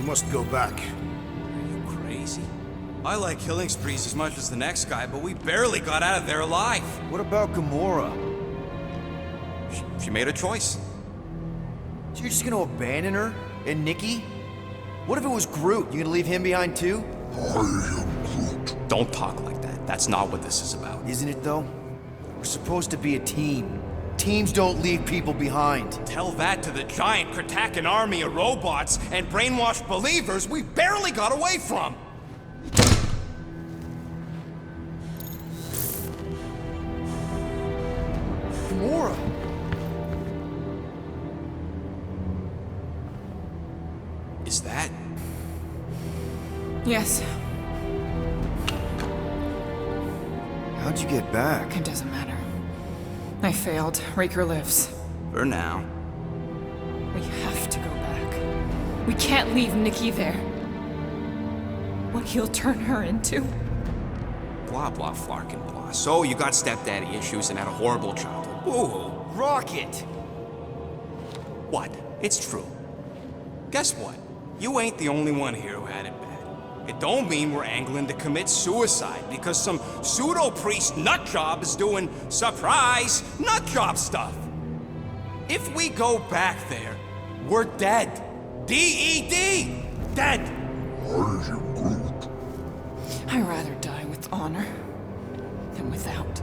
must go back. Are you crazy? I like killing sprees as much as the next guy, but we barely got out of there alive. What about Gamora? She made a choice. So you're just gonna abandon her? And Nikki? What if it was Groot? You gonna leave him behind too? I am Groot. Don't talk like that. That's not what this is about. Isn't it though? We're supposed to be a team. Teams don't leave people behind. Tell that to the giant Kratakan army of robots and brainwashed believers we barely got away from! Gamora! Is that... Yes, How'd you get back? it doesn't matter. I failed. Raker lives. for now? We have to go back. We can't leave Nikki there. What he'll turn her into. Blah, blah, flarkin' blah. So you got stepdaddy issues and had a horrible childhood. Ooh. Rocket! What? It's true. Guess what? You ain't the only one here who had it bad. It don't mean we're angling to commit suicide because some pseudo-priest nutjob is doing surprise nutjob stuff. If we go back there, we're dead. D-E-D! Dead! I am Groot. I'd rather die with honor than without.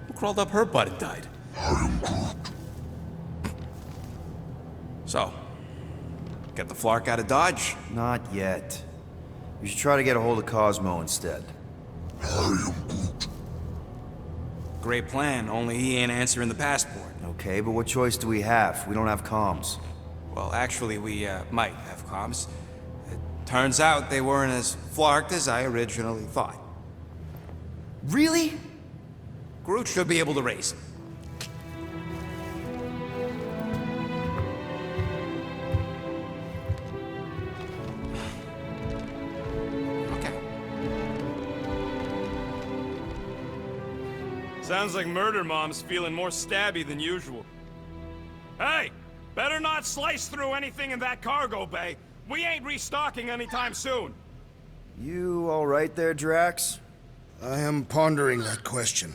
Who crawled up her butt and died? I am Groot. So, get the Flark out of Dodge? Not yet. You should try to get a hold of Cosmo instead. I am Groot. Great plan, only he ain't answering the passport. Okay, but what choice do we have? We don't have comms. Well, actually, we might have comms. It turns out they weren't as flarked as I originally thought. Really? Groot should be able to raise him. Okay. Sounds like Murder Mom's feeling more stabby than usual. Hey! Better not slice through anything in that cargo bay. We ain't restocking anytime soon. You alright there, Drax? I am pondering that question.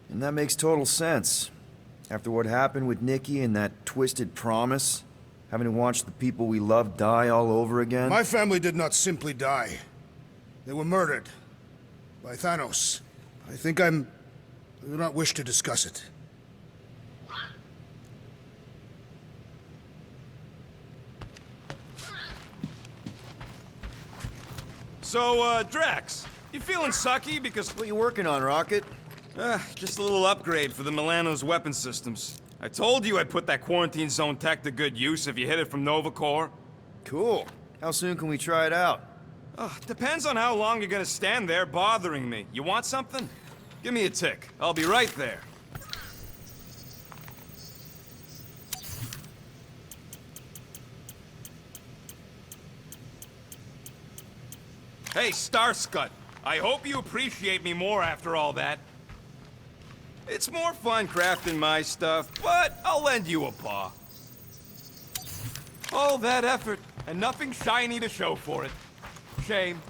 And that makes total sense. After what happened with Nikki and that twisted promise, having to watch the people we love die all over again. My family did not simply die. They were murdered. By Thanos. I do not wish to discuss it. So, Drax, you feeling sucky because... What you working on, Rocket? just a little upgrade for the Milano's weapon systems. I told you I'd put that quarantine zone tech to good use if you hit it from Nova Corps. Cool. How soon can we try it out? Depends on how long you're gonna stand there bothering me. You want something? Give me a tick. I'll be right there. Hey, Starscut. I hope you appreciate me more after all that. It's more fun crafting my stuff, but I'll lend you a paw. All that effort, and nothing shiny to show for it. Shame.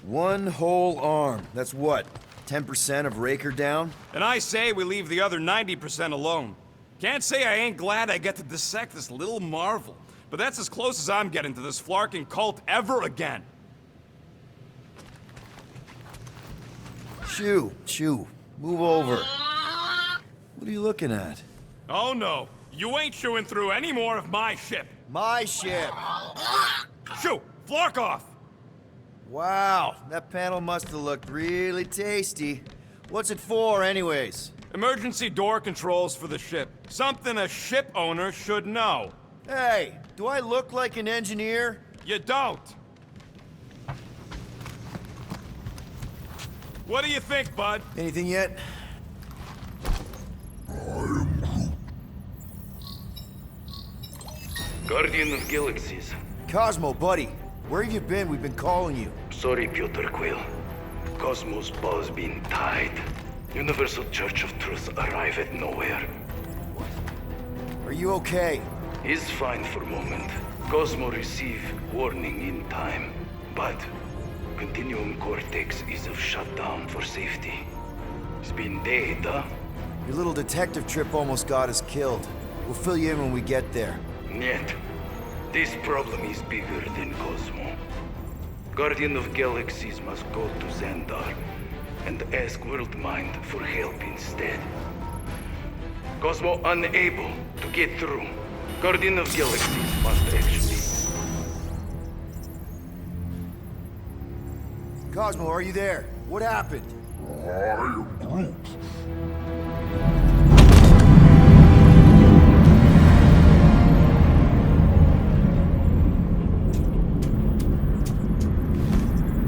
One whole arm. That's what? 10% of Raker down? And I say we leave the other 90% alone. Can't say I ain't glad I get to dissect this little marvel, but that's as close as I'm getting to this flarking cult ever again. Chew. Move over. What are you looking at? Oh no, you ain't chewing through any more of my ship. My ship! Shoo! Flark off! Wow, that panel must have looked really tasty. What's it for, anyways? Emergency door controls for the ship. Something a ship owner should know. Hey, do I look like an engineer? You don't. What do you think, bud? Anything yet? Guardian of Galaxies. Cosmo, buddy, where have you been? We've been calling you. Sorry, Piotr Quill. Cosmos ball's been tied. Universal Church of Truth arrive at nowhere. Are you okay? He's fine for a moment. Cosmo receive warning in time, but Continuum Cortex is of shutdown for safety. It's been dead, huh? Your little detective trip almost got us killed. We'll fill you in when we get there. Yet, this problem is bigger than Cosmo. Guardian of Galaxies must go to Xandar and ask Worldmind for help instead. Cosmo unable to get through. Guardian of Galaxies must actually... Cosmo, are you there? What happened? I am Groot.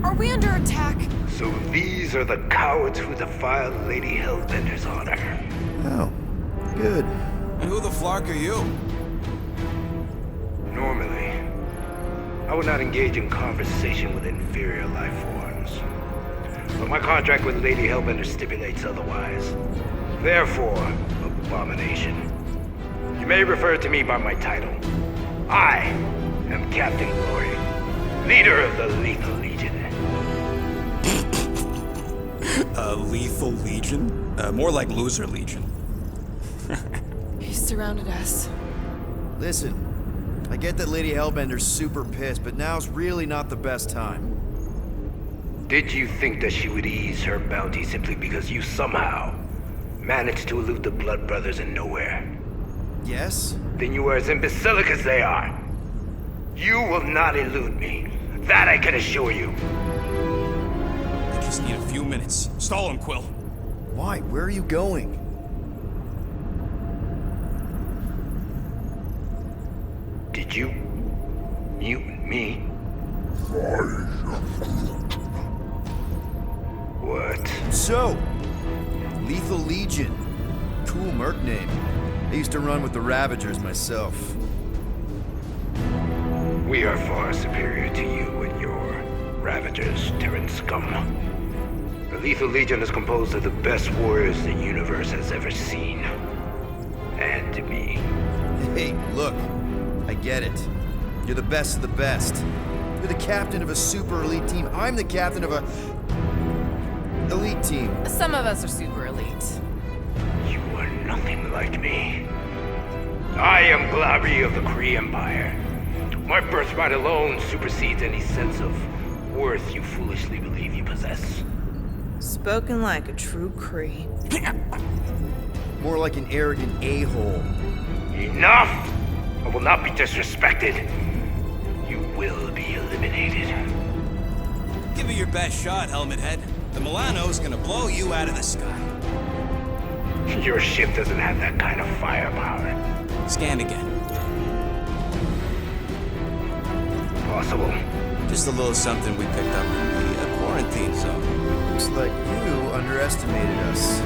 Are we under attack? So these are the cowards who defile Lady Hellbender's honor. Oh, good. And who the flark are you? Normally, I would not engage in conversation with inferior life forms. But my contract with Lady Hellbender stipulates otherwise. Therefore, abomination. You may refer to me by my title. I am Captain Glory, leader of the Lethal Legion. Lethal Legion? More like Loser Legion. He surrounded us. Listen, I get that Lady Hellbender's super pissed, but now's really not the best time. Did you think that she would ease her bounty simply because you somehow managed to elude the Blood Brothers in nowhere? Yes? Then you are as imbecilic as they are. You will not elude me. That I can assure you. I just need a few minutes. Stall him, Quill. Why? Where are you going? Did you mute me? What? So, Lethal Legion. Cool merc name. I used to run with the Ravagers myself. We are far superior to you and your Ravagers, Terran scum. The Lethal Legion is composed of the best warriors the universe has ever seen. And me. Hey, look. I get it. You're the best of the best. You're the captain of a super elite team. I'm the captain of a... elite team. Some of us are super elite. You are nothing like me. I am Glabri of the Kree Empire. My birthright alone supersedes any sense of worth you foolishly believe you possess. Spoken like a true Kree. More like an arrogant a-hole. Enough! I will not be disrespected. You will be eliminated. Give it your best shot, Helmet Head. The Milano's gonna blow you out of the sky. Your ship doesn't have that kind of firepower. Scan again. Possible. Just a little something we picked up in the quarantine zone. Looks like you underestimated us.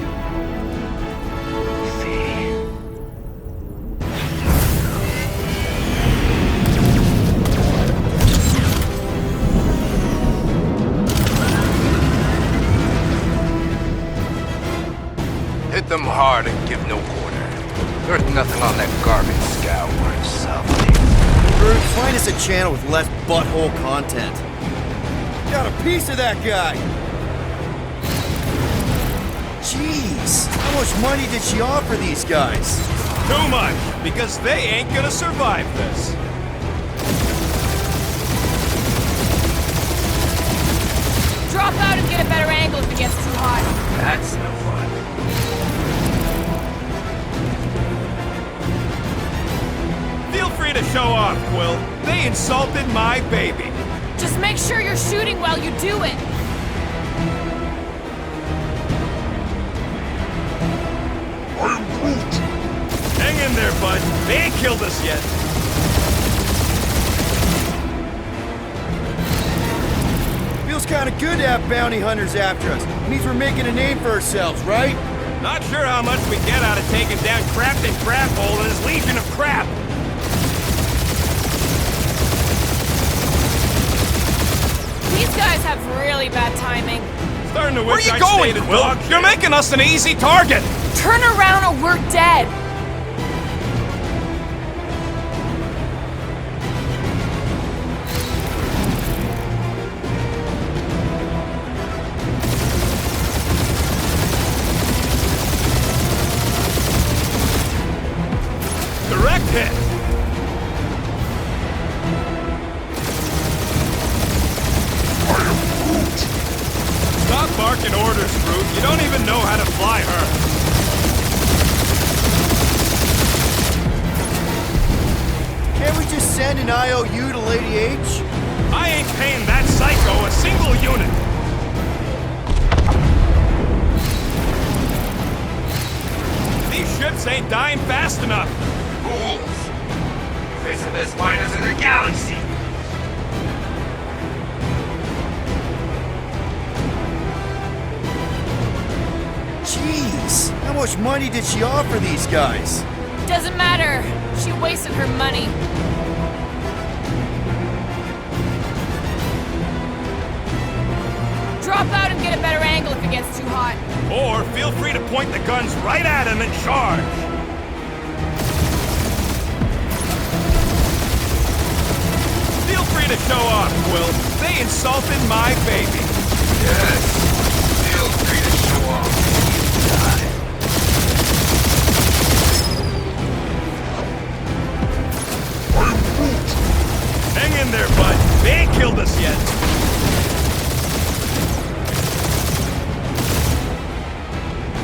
See. Hit them hard and give no quarter. There's nothing on that garbage scow worth salvaging. Bird, find us a channel with less butthole content. Got a piece of that guy! Jeez, how much money did she offer these guys? Too much, because they ain't gonna survive this. Drop out and get a better angle if it gets too hot. That's no fun. Feel free to show off, Quill. They insulted my baby. Just make sure you're shooting while you do it. I am Groot! Hang in there, bud. They ain't killed us yet. Feels kind of good to have bounty hunters after us. Means we're making a name for ourselves, right? Not sure how much we get out of taking down Captain Craphole and his legion of crap. These guys have really bad timing. Starting to Where wish you I'd going, stayed at Quill? Dogfight. You're making us an easy target! Turn around or we're dead. Direct hit. I am Groot! Stop barking orders, Groot. You don't even know how to fly her. Can't we just send an IOU to Lady H? I ain't paying that psycho a single unit. These ships ain't dying fast enough. Fools! Facing the best miners in the galaxy! Jeez, how much money did she offer these guys? Doesn't matter. She wasted her money. Drop out and get a better angle if it gets too hot. Or feel free to point the guns right at him and charge. Feel free to show off, Quill. They insulted my baby. Yes! Feel free to show off. I am Groot! Hang in there, bud. They ain't killed us yet.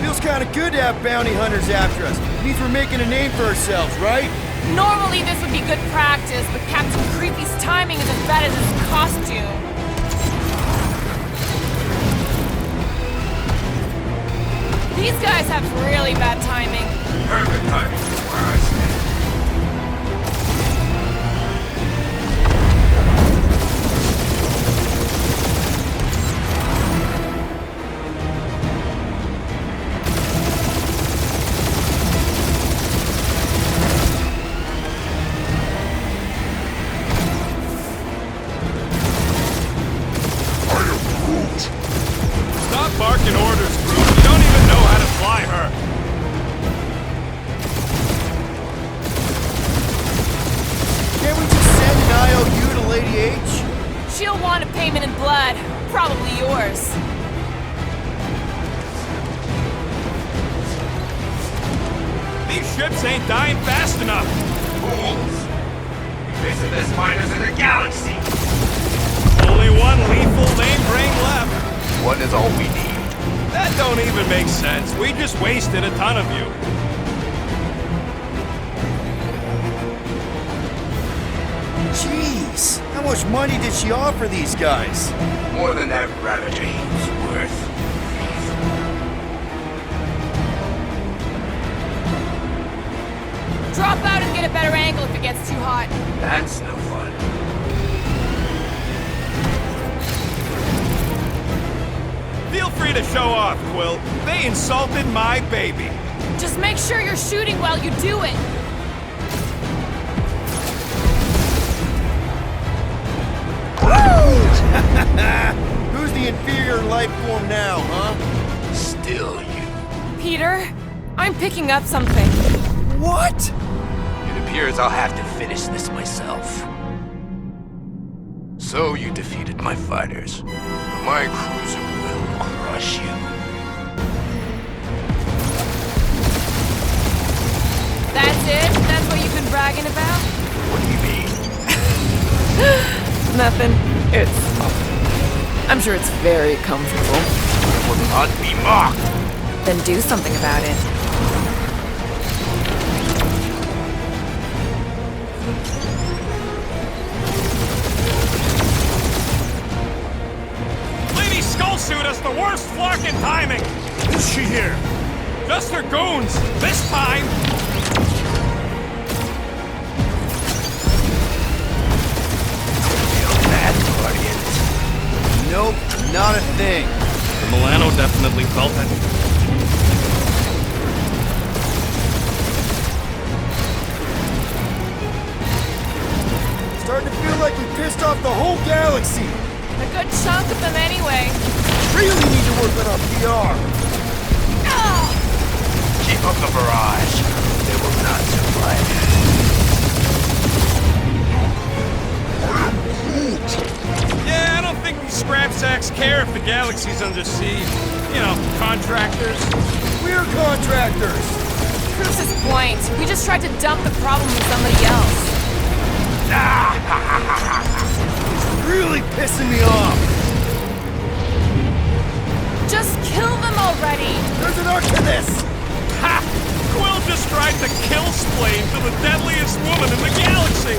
Feels kind of good to have bounty hunters after us. Means we're making a name for ourselves, right? Normally this would be good practice, but Captain Creepy's timing is as bad as his costume. These guys have really bad timing. Perfect timing is where I stand. I am Groot! Stop barking orders, Groot. You don't even know how to fly her. Can't we just send an IOU to Lady H? She'll want a payment in blood. Probably yours. These ships ain't dying fast enough. Fools! Facing the best miners in the galaxy! Only one lethal lame brain left. One is all we need. That don't even make sense. We just wasted a ton of you. Jeez, how much money did she offer these guys? More than that Ravager is worth. Drop out and get a better angle if it gets too hot. That's no fun. Feel free to show off, Quill. They insulted my baby. Just make sure you're shooting while you do it. Who's the inferior life form now, huh? Still you. Peter, I'm picking up something. What? It appears I'll have to finish this myself. So you defeated my fighters. My cruiser will crush you. That's it? That's what you've been bragging about? What do you mean? Nothing. I'm sure it's very comfortable. Will not be mocked. Then do something about it. suit us the worst flarkin' timing! Is she here? Just her goons! This time! Mad Guardians. Nope, not a thing. The Milano definitely felt it. Starting to feel like we pissed off the whole galaxy. A good chunk of them anyway. Really need to work on our PR. Keep up the barrage. They will not survive. Yeah, I don't think these scrap sacks care if the galaxy's under siege. You know, contractors. We're contractors. Proves his point. We just tried to dump the problem on somebody else. It's really pissing me off. Just kill them already! There's an arc to this. Ha! Quill just tried to kill Splane to the deadliest woman in the galaxy!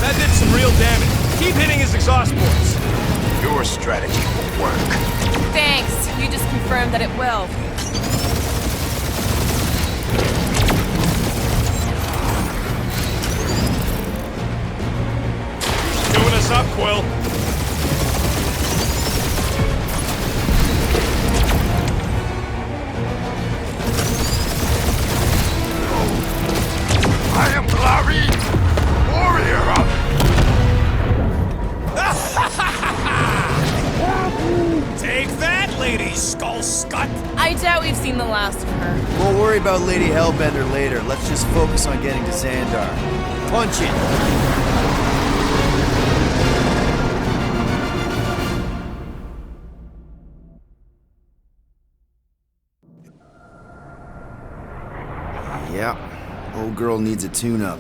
That did some real damage. Keep hitting his exhaust ports. Your strategy will work. Thanks. You just confirmed that it will. Doing us up, Quill. I am Clary, warrior of... Take that, Lady Skull-Scut! I doubt we've seen the last of her. We'll worry about Lady Hellbender later. Let's just focus on getting to Xandar. Punch it! Yeah, old girl needs a tune-up.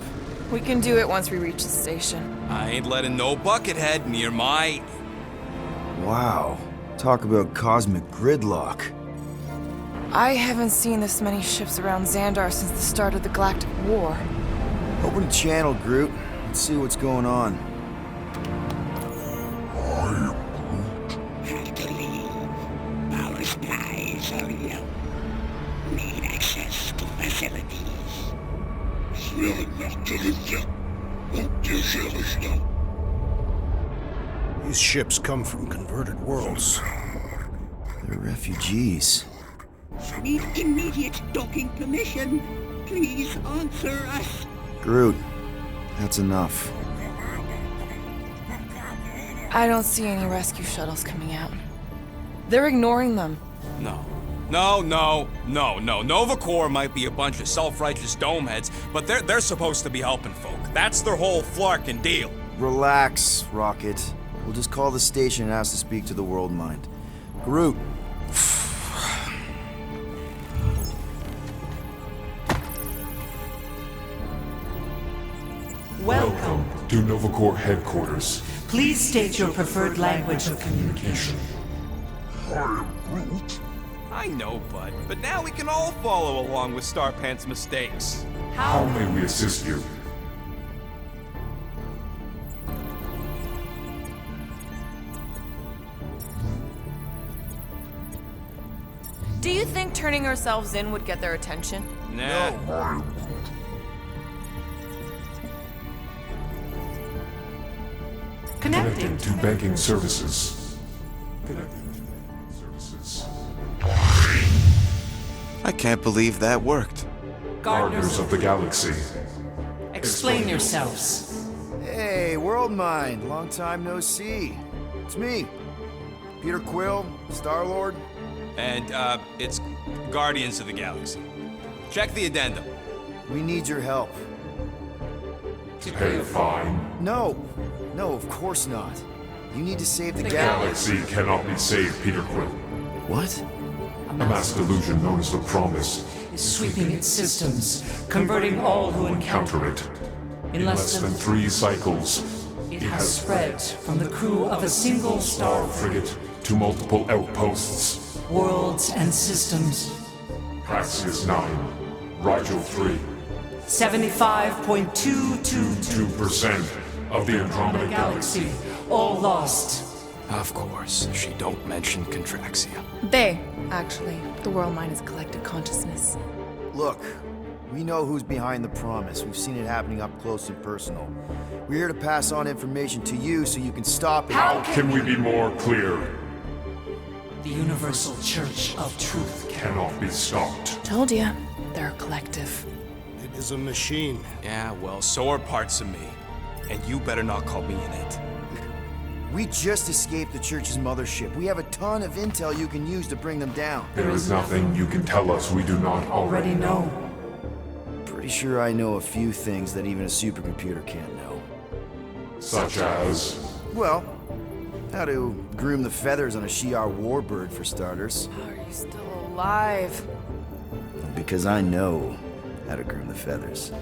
We can do it once we reach the station. I ain't letting no buckethead near my... Wow, talk about cosmic gridlock. I haven't seen this many ships around Xandar since the start of the Galactic War. Open channel, Groot. Let's see what's going on. Have to leave. Our supplies are low. Need access to facilities. These ships come from converted worlds. They're refugees. Need immediate docking permission. Please answer us. Groot, that's enough. I don't see any rescue shuttles coming out. They're ignoring them. No. Nova Corps might be a bunch of self-righteous domeheads, but they're supposed to be helping folk. That's their whole flarkin' deal. Relax, Rocket. We'll just call the station and ask to speak to the Worldmind. Groot. Welcome to Nova Corps headquarters. Please state your preferred language of communication. I know, Bud, but now we can all follow along with Starpant's mistakes. How may we assist you? Do you think turning ourselves in would get their attention? Nah. Connecting to banking services. I can't believe that worked. Gardeners of the Galaxy. Explain yourselves. Hey, Worldmind. Long time no see. It's me. Peter Quill, Star-Lord. And, it's Guardians of the Galaxy. Check the addendum. We need your help. To pay a fine? No, of course not. You need to save the Galaxy cannot be saved, Peter Quill. What? A mass delusion known as the Promise is sweeping its systems, converting all who encounter it. In less than 3 cycles, it has spread from the crew of a single star frigate to multiple outposts, worlds and systems. Praxius 9, Rigel 3. 75.222%. of the Andromeda Galaxy. All lost. Of course, she don't mention Contraxia. They, actually. The Worldmind is collective consciousness. Look, we know who's behind the promise. We've seen it happening up close and personal. We're here to pass on information to you so you can stop it. How can we be more clear? The Universal Church of Truth cannot be stopped. Told ya. They're a collective. It is a machine. Yeah, well, so are parts of me. And you better not call me in it. We just escaped the Church's mothership. We have a ton of intel you can use to bring them down. There is nothing you can tell us we do not already know. Pretty sure I know a few things that even a supercomputer can't know. Such as? Well, how to groom the feathers on a Shi'ar warbird, for starters. How are you still alive? Because I know how to groom the feathers.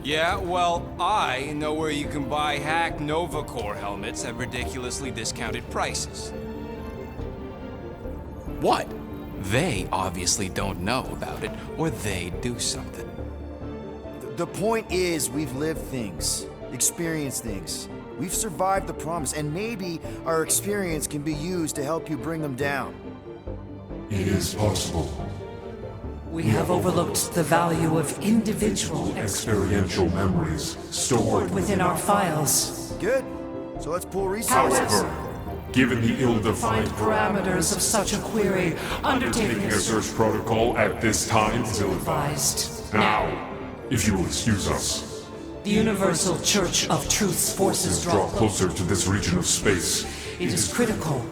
Yeah, well, I know where you can buy hacked Nova Corps helmets at ridiculously discounted prices. What? They obviously don't know about it, or they do something. The point is, we've lived things, experienced things. We've survived the promise, and maybe our experience can be used to help you bring them down. It is possible. We have overlooked the value of individual experiential memories stored within our files. Good. So let's pull resources. However, given the ill-defined parameters of such a query, undertaking a search protocol at this time is ill-advised. Now, if you will excuse us. The Universal Church of Truth's forces draw closer to this region of space. It is critical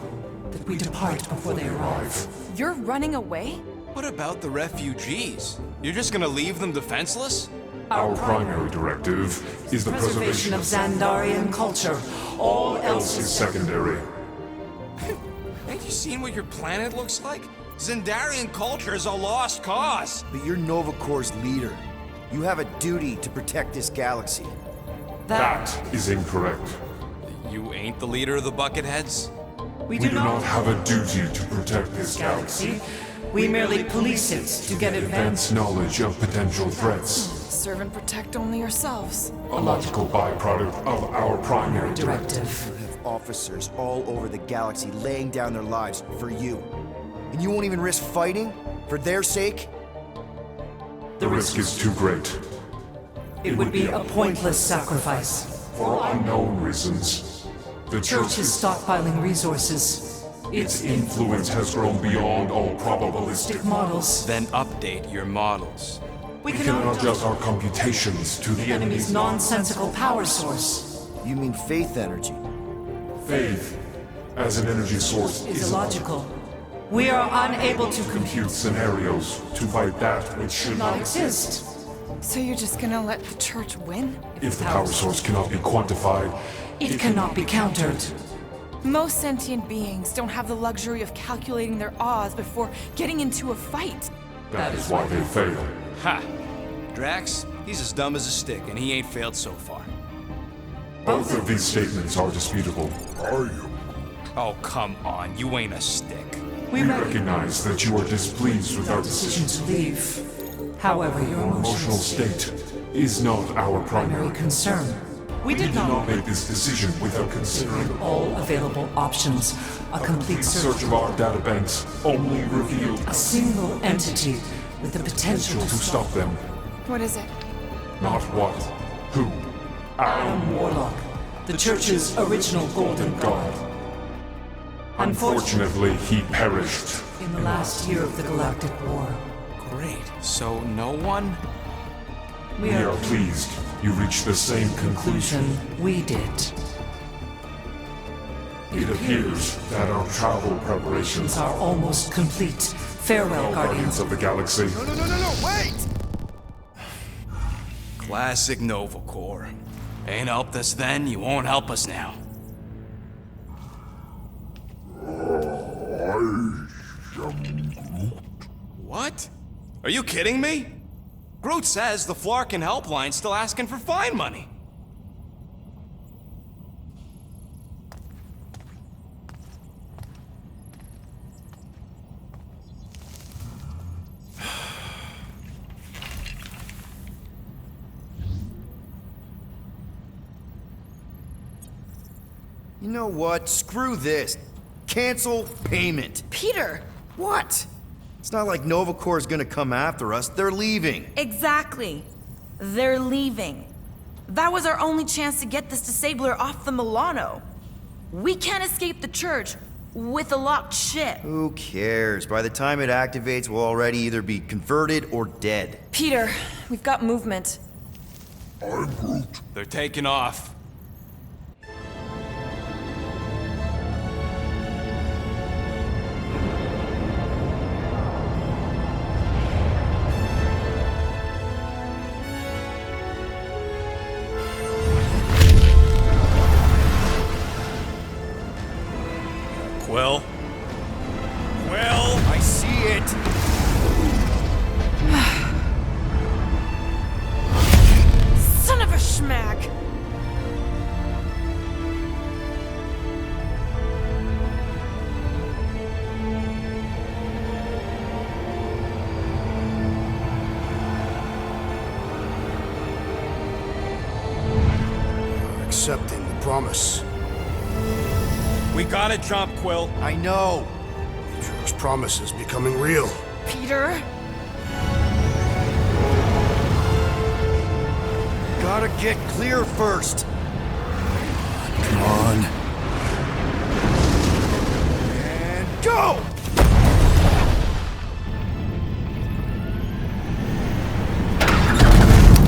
that we depart before they arrive. You're running away? What about the refugees? You're just gonna leave them defenseless? Our primary directive is the preservation of Xandarian culture. All else is secondary. Ain't you seen what your planet looks like? Xandarian culture is a lost cause. But you're Nova Corps' leader. You have a duty to protect this galaxy. That is incorrect. You ain't the leader of the Bucketheads? We do not have a duty to protect this galaxy. We merely police it to get advanced knowledge of potential threats. Serve and protect only yourselves. A logical byproduct of our primary directive. You have officers all over the galaxy laying down their lives for you. And you won't even risk fighting? For their sake? The risk is too great. It would be a pointless sacrifice. For unknown reasons. The Church is stockpiling resources. Its influence has grown beyond all probabilistic models. Then update your models. We cannot adjust our computations to the enemy's nonsensical power source. You mean faith energy? Faith, as an energy source, is illogical. We are unable to compute scenarios to fight that which should not exist. So you're just gonna let the Church win? If the power source cannot be quantified, it cannot be countered. Most sentient beings don't have the luxury of calculating their odds before getting into a fight. That is why they fail. Ha! Drax, he's as dumb as a stick, and he ain't failed so far. Both of these statements are disputable. Are you? Oh, come on, you ain't a stick. We recognize that you are displeased with our decision to leave. However, your emotional state is not our primary concern. We did not make this decision without considering all available options. A complete search of our databanks only revealed a single entity with the potential to stop them. What is it? Not what, who. Adam Warlock, the Church's original Golden God. Unfortunately, he perished in the last year of the Galactic War. Great. So no one? We are pleased you reached the same conclusion we did. It appears that our travel preparations are almost complete. Farewell, Guardians of the Galaxy. No, wait! Classic Nova Corps. Ain't helped us then, you won't help us now. What? Are you kidding me? Groot says the Flarkin helpline's still asking for fine money. You know what? Screw this. Cancel payment. Peter! What? It's not like Nova Corps is gonna come after us. They're leaving. Exactly. They're leaving. That was our only chance to get this disabler off the Milano. We can't escape the church with a locked ship. Who cares? By the time it activates, we'll already either be converted or dead. Peter, we've got movement. I'm Groot. They're taking off. Quill? Quill? I see it! Son of a schmack! You're accepting the promise. We gotta jump, Quill. I know. Drax's promise is becoming real. Peter? Gotta get clear first. Come on. And go!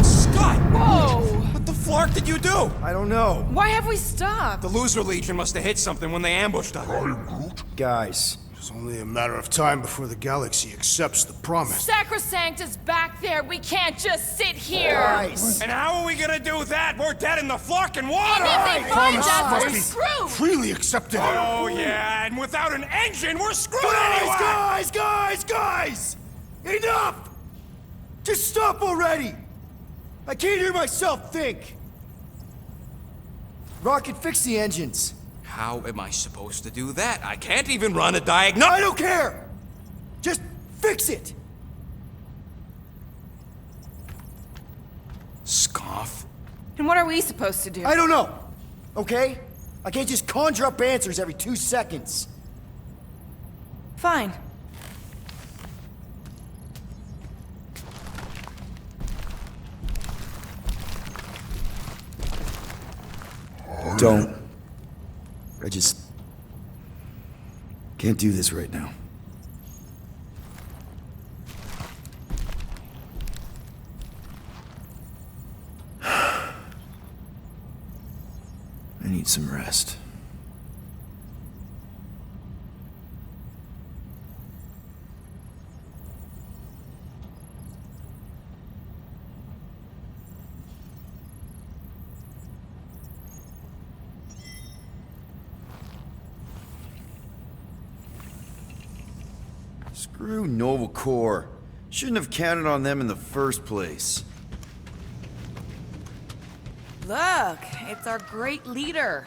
Scott! Whoa! What the flark did you do? I don't know. Why have we stopped? The Loser Legion must have hit something when they ambushed us. I'm Groot. Guys, It's only a matter of time before the galaxy accepts the promise. Sacrosanct is back there. We can't just sit here. guys. And how are we gonna do that? We're dead in the flarkin' water! And if they find Promise us, must we're be screwed. freely accepted. Oh yeah, and without an engine, we're screwed anyway! Guys! Enough! Just stop already! I can't hear myself think! Rocket, fix the engines. How am I supposed to do that? I can't Even run a diagnostic. I don't care! Just fix it! scoff. And what are we supposed to do? I don't know, okay? I can't just conjure up answers every 2 seconds. Fine. Don't. I just can't do this right now. I need some rest. Screw Nova Corps. Shouldn't have counted on them in the first place. Look, it's our great leader.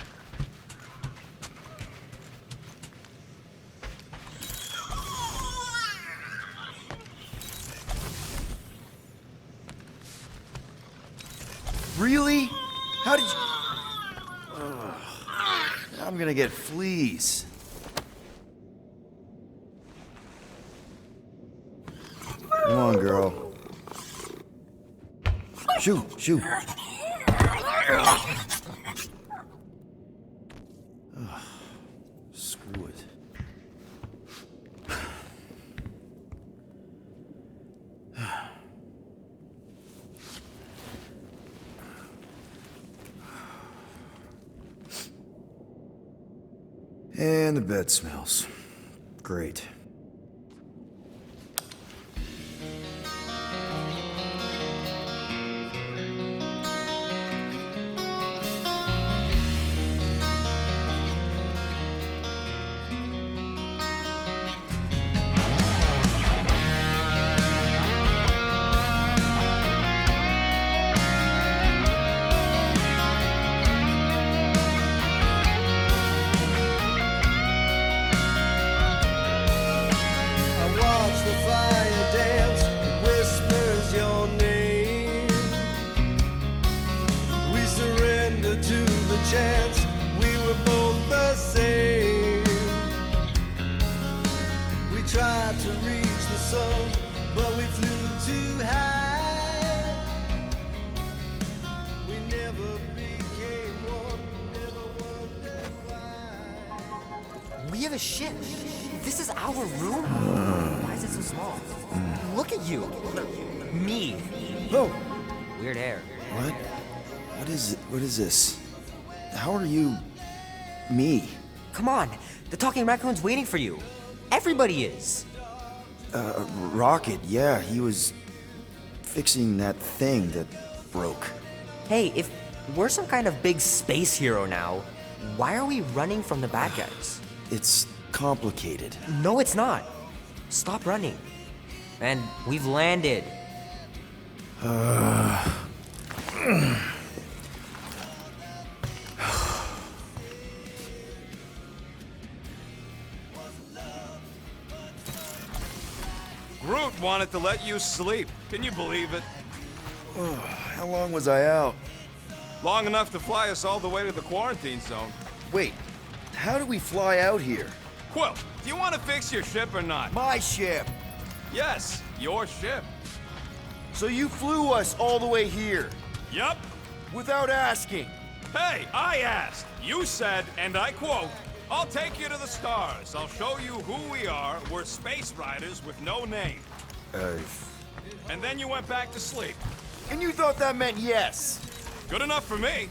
Really? How did you... Ugh. I'm gonna get fleas. Come on, girl. Shoot. Ugh. Screw it. And the bed smells. Great. We have a ship. This is our room? Why is it so small? Look at you. Me. Oh. Weird hair. What? What is this? How are you... me? Come on. The talking raccoon's waiting for you. Everybody is. Rocket, yeah, he was fixing that thing that broke. Hey, if we're some kind of big space hero now, why are we running from the bad guys? It's complicated. No, it's not. Stop running. And we've landed. Groot wanted to let you sleep. Can you believe it? How long was I out? Long enough to fly us all the way to the quarantine zone. Wait, how do we fly out here? Quill, do you want to fix your ship or not? My ship! Yes, your ship. So you flew us all the way here? Yup. Without asking? Hey, I asked. You said, and I quote, "I'll take you to the stars. I'll show you who we are. We're space riders with no name." And then you went back to sleep. And you thought that meant yes? Good enough for me.